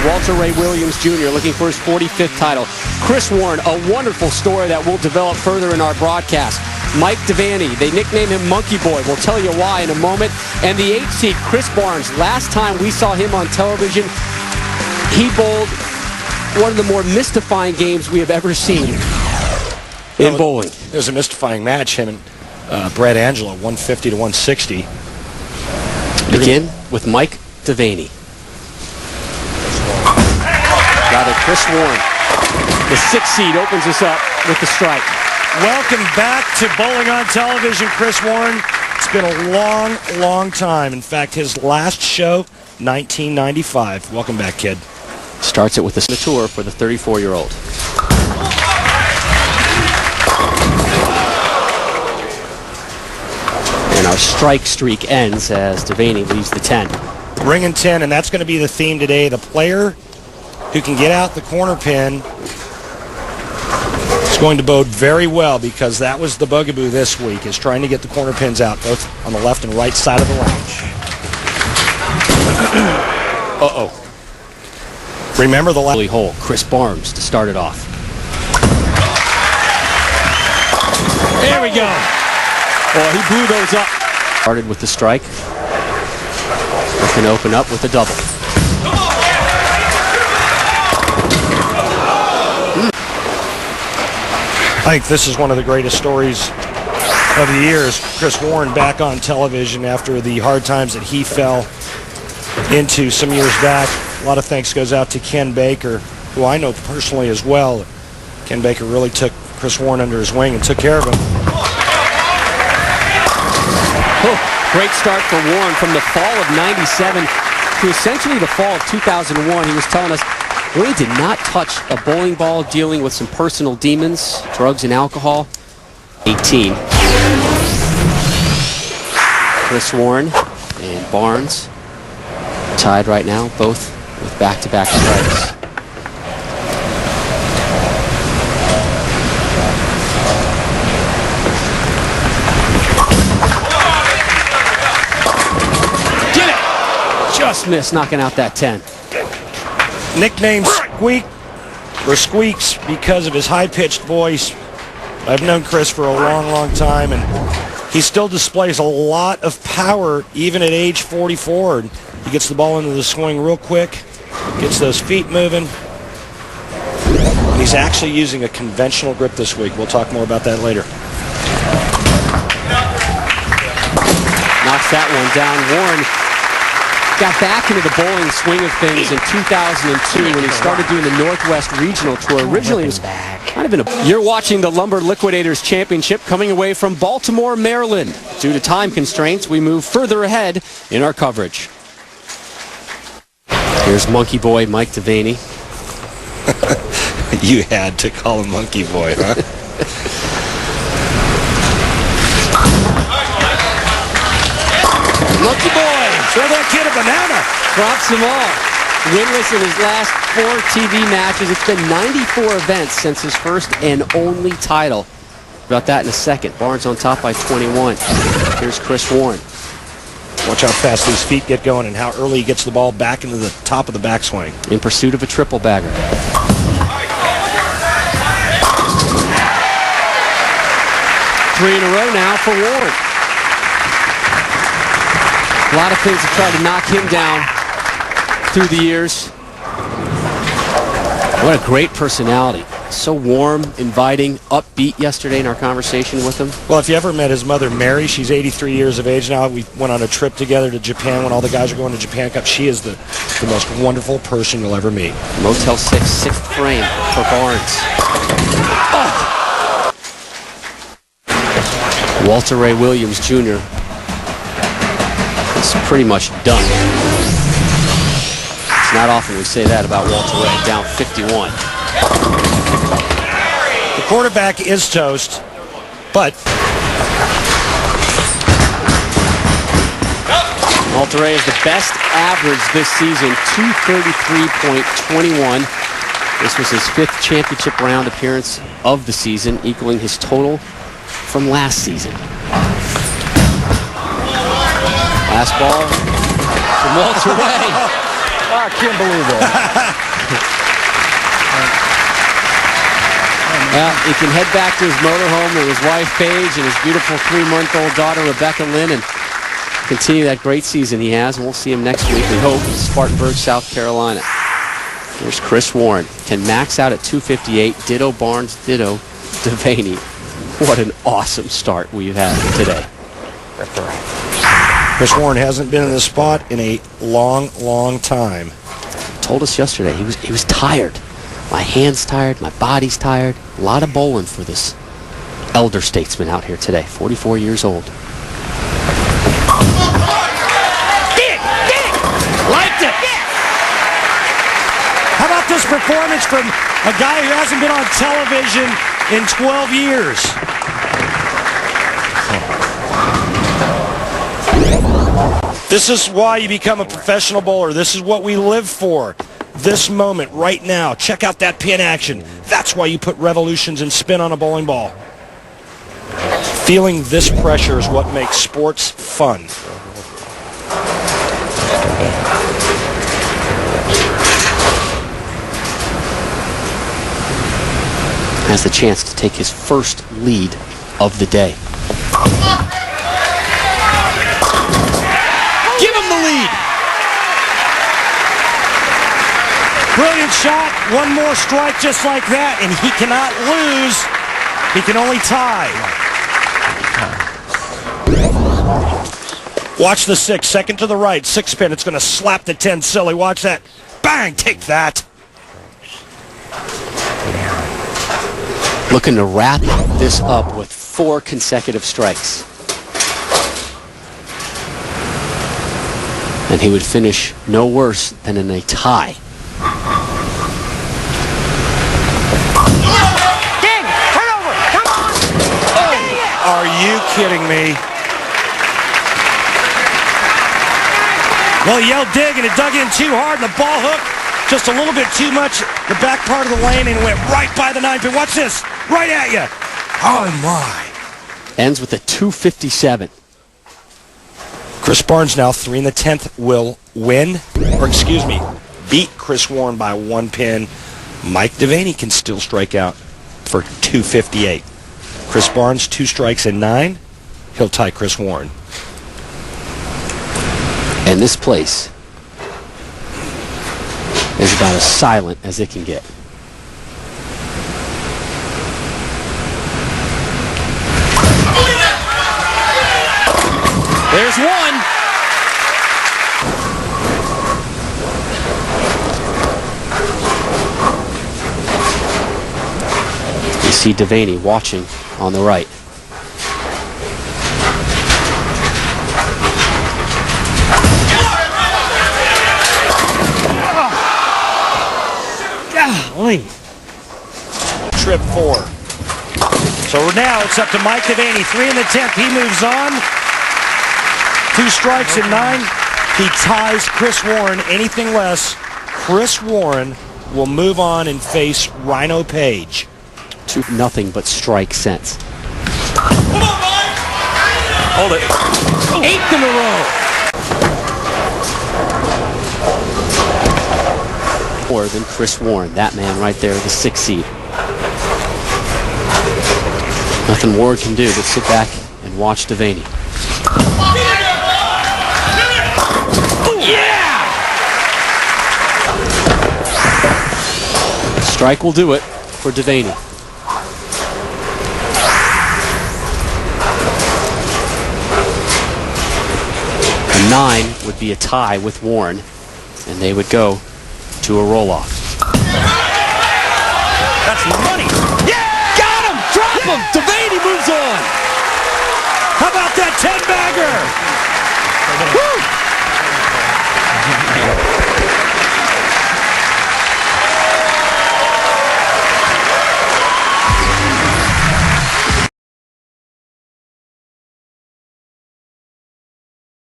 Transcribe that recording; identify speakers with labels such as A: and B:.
A: Walter Ray Williams Jr. looking for his 45th title. Chris Warren, a wonderful story that we'll develop further in our broadcast. Mike Devaney, they nickname him Monkey Boy. We'll tell you why in a moment. And the 8th seed, Chris Barnes. Last time we saw him on television, he bowled one of the more mystifying games we have ever seen in bowling.
B: It was a mystifying match, him and Brad Angelo, 150 to 160.
A: Begin with Mike Devaney. Rather, Chris Warren. The 6th seed opens us up with the strike.
B: Welcome back to Bowling on Television, Chris Warren. It's been a long, long time. In fact, his last show, 1995. Welcome back, kid.
A: Starts it with the tour for the 34-year-old. And our strike streak ends as Devaney leaves the 10.
B: Ring and 10, and that's going to be the theme today. The player who can get out the corner pin is going to bode very well, because that was the bugaboo this week, is trying to get the corner pins out, both on the left and right side of the range. Uh-oh. Remember the last
A: hole. Chris Barnes to start it off. There we go. Oh, he blew those up. Started with the strike. Looking to open up with a double.
B: I think this is one of the greatest stories of the years. Chris Warren back on television after the hard times that he fell into some years back. A lot of thanks goes out to Ken Baker, who I know personally as well. Ken Baker really took Chris Warren under his wing and took care of him.
A: Oh, great start for Warren from the fall of '97 to essentially the fall of 2001. He was telling us really did not touch a bowling ball, dealing with some personal demons, drugs and alcohol. 18. Chris Warren and Barnes tied right now, both with back-to-back strikes. Get it! Just missed knocking out that 10.
B: Nicknamed Squeak, or Squeaks, because of his high-pitched voice. I've known Chris for a long, long time, and he still displays a lot of power even at age 44. He gets the ball into the swing real quick, gets those feet moving. And he's actually using a conventional grip this week. We'll talk more about that later.
A: Knocks that one down. Warren got back into the bowling swing of things in 2002 when he started doing the Northwest Regional Tour. Originally it was kind of in a... You're watching the Lumber Liquidators Championship coming away from Baltimore, Maryland. Due to time constraints, we move further ahead in our coverage. Here's Monkey Boy Mike Devaney.
B: You had to call him Monkey Boy, huh?
A: Monkey Boy!
B: Throw that kid a banana!
A: Drops them all. Winless in his last 4 TV matches. It's been 94 events since his first and only title. About that in a second. Barnes on top by 21. Here's Chris Warren.
B: Watch how fast these feet get going and how early he gets the ball back into the top of the backswing.
A: In pursuit of a triple bagger. Three in a row now for Warren. A lot of things have tried to knock him down through the years. What a great personality. So warm, inviting, upbeat yesterday in our conversation with him.
B: Well, if you ever met his mother, Mary, she's 83 years of age now. We went on a trip together to Japan when all the guys are going to Japan Cup. She is the most wonderful person you'll ever meet.
A: Motel 6, 6th frame for Barnes. Oh! Walter Ray Williams Jr. is pretty much done. It's not often we say that about Walter Ray, down 51.
B: The quarterback is toast, but
A: Walter Ray is the best average this season, 233.21. This was his 5th championship round appearance of the season, equaling his total from last season. Last ball from Walter Ray.
C: I can't believe that.
A: Well, he can head back to his motorhome with his wife, Paige, and his beautiful 3-month-old daughter, Rebecca Lynn, and continue that great season he has. And we'll see him next week, we hope, in Spartanburg, South Carolina. Here's Chris Warren. Can max out at 258. Ditto Barnes, ditto Devaney. What an awesome start we've had today.
B: Chris Warren hasn't been in this spot in a long, long time.
A: Told us yesterday he was tired. My hand's tired, my body's tired. A lot of bowling for this elder statesman out here today, 44 years old.
B: Liked it! How about this performance from a guy who hasn't been on television in 12 years? This is why you become a professional bowler. This is what we live for. This moment right now. Check out that pin action. That's why you put revolutions and spin on a bowling ball. Feeling this pressure is what makes sports fun.
A: Has the chance to take his first lead of the day.
B: Give him the lead. Brilliant shot. One more strike just like that, and he cannot lose. He can only tie. Watch the 6. Second to the right. 6 pin. It's going to slap the 10 silly. Watch that. Bang. Take that.
A: Looking to wrap this up with 4 consecutive strikes. And he would finish no worse than in a tie.
B: Are you kidding me? Well, he yelled dig, and it dug in too hard, and the ball hook just a little bit too much the back part of the lane, and it went right by the 9 pin. Watch this. Right at you. Oh, my.
A: Ends with a 257.
B: Chris Barnes now 3 in the 10th will win, or excuse me, beat Chris Warren by 1 pin. Mike Devaney can still strike out for 258. Chris Barnes, 2 strikes and 9. He'll tie Chris Warren.
A: And this place is about as silent as it can get. There's one. You see Devaney watching on the right.
B: Golly. Trip 4. So now it's up to Mike Devaney. 3 in the 10th. He moves on. 2 strikes and 9. He ties Chris Warren. Anything less, Chris Warren will move on and face Rhino Page.
A: 2-0 but strike sense.
B: Hold it. 8th in a row.
A: More than Chris Warren, that man right there, the 6th seed. Nothing Warren can do but sit back and watch Devaney.
B: Yeah!
A: Strike will do it for Devaney. A 9 would be a tie with Warren, and they would go to a roll-off.
B: That's money. Yeah!
A: Got him! Drop him! Devaney moves on!
B: How about that 10-bagger? Woo!